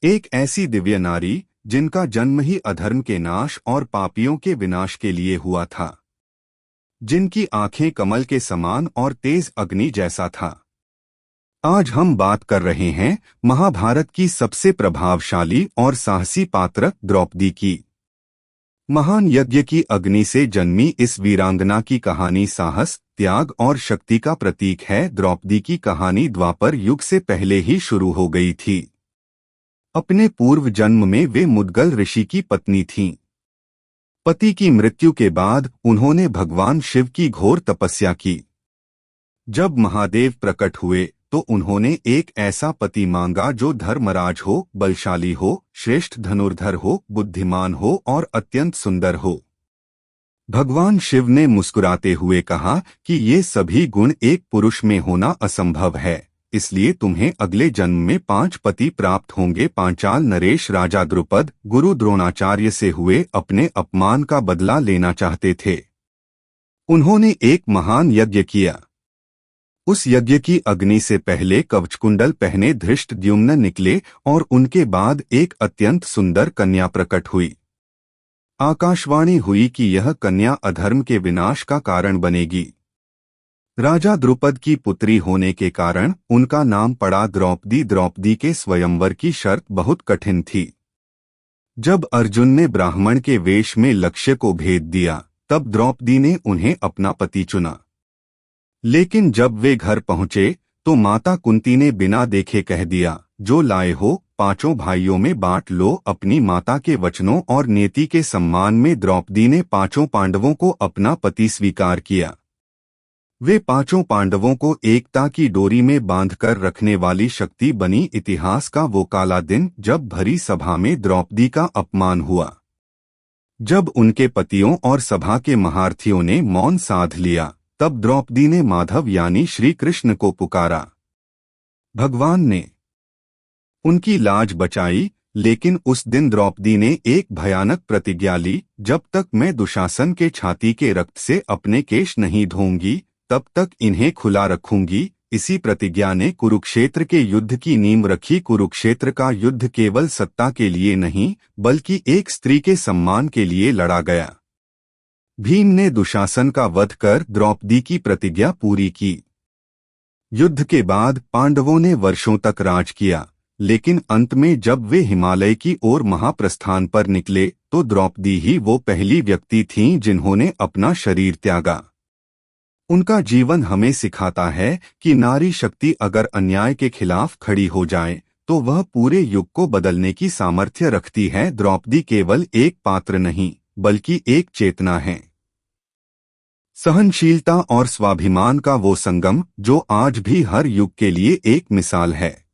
एक ऐसी दिव्य नारी जिनका जन्म ही अधर्म के नाश और पापियों के विनाश के लिए हुआ था, जिनकी आंखें कमल के समान और तेज अग्नि जैसा था। आज हम बात कर रहे हैं महाभारत की सबसे प्रभावशाली और साहसी पात्र द्रौपदी की। महान यज्ञ की अग्नि से जन्मी इस वीरांगना की कहानी साहस, त्याग और शक्ति का प्रतीक है। द्रौपदी की कहानी द्वापर युग से पहले ही शुरू हो गई थी। अपने पूर्व जन्म में वे मुद्गल ऋषि की पत्नी थीं। पति की मृत्यु के बाद उन्होंने भगवान शिव की घोर तपस्या की। जब महादेव प्रकट हुए तो उन्होंने एक ऐसा पति मांगा जो धर्मराज हो, बलशाली हो, श्रेष्ठ धनुर्धर हो, बुद्धिमान हो और अत्यंत सुंदर हो। भगवान शिव ने मुस्कुराते हुए कहा कि ये सभी गुण एक पुरुष में होना असंभव है, इसलिए तुम्हें अगले जन्म में 5 पति प्राप्त होंगे। पांचाल नरेश राजा द्रुपद गुरु द्रोणाचार्य से हुए अपने अपमान का बदला लेना चाहते थे। उन्होंने एक महान यज्ञ किया। उस यज्ञ की अग्नि से पहले कवचकुंडल पहने धृष्टद्युम्न निकले और उनके बाद एक अत्यंत सुंदर कन्या प्रकट हुई। आकाशवाणी हुई कि यह कन्या अधर्म के विनाश का कारण बनेगी। राजा द्रुपद की पुत्री होने के कारण उनका नाम पड़ा द्रौपदी। द्रौपदी के स्वयंवर की शर्त बहुत कठिन थी। जब अर्जुन ने ब्राह्मण के वेश में लक्ष्य को भेद दिया, तब द्रौपदी ने उन्हें अपना पति चुना। लेकिन जब वे घर पहुंचे तो माता कुंती ने बिना देखे कह दिया, जो लाए हो 5 भाइयों में बांट लो। अपनी माता के वचनों और नीति के सम्मान में द्रौपदी ने 5 पांडवों को अपना पति स्वीकार किया। वे 5 पांडवों को एकता की डोरी में बांधकर रखने वाली शक्ति बनी। इतिहास का वो काला दिन जब भरी सभा में द्रौपदी का अपमान हुआ। जब उनके पतियों और सभा के महारथियों ने मौन साध लिया, तब द्रौपदी ने माधव यानी श्री कृष्ण को पुकारा। भगवान ने उनकी लाज बचाई, लेकिन उस दिन द्रौपदी ने एक भयानक प्रतिज्ञा ली, जब तक मैं दुशासन के छाती के रक्त से अपने केश नहीं धोऊंगी, तब तक इन्हें खुला रखूंगी। इसी प्रतिज्ञा ने कुरुक्षेत्र के युद्ध की नींव रखी। कुरुक्षेत्र का युद्ध केवल सत्ता के लिए नहीं, बल्कि एक स्त्री के सम्मान के लिए लड़ा गया। भीम ने दुशासन का वध कर द्रौपदी की प्रतिज्ञा पूरी की। युद्ध के बाद पांडवों ने वर्षों तक राज किया, लेकिन अंत में जब वे हिमालय की ओर महाप्रस्थान पर निकले तो द्रौपदी ही वो पहली व्यक्ति थीं जिन्होंने अपना शरीर त्यागा। उनका जीवन हमें सिखाता है कि नारी शक्ति अगर अन्याय के खिलाफ खड़ी हो जाए तो वह पूरे युग को बदलने की सामर्थ्य रखती है। द्रौपदी केवल एक पात्र नहीं, बल्कि एक चेतना है। सहनशीलता और स्वाभिमान का वो संगम जो आज भी हर युग के लिए एक मिसाल है।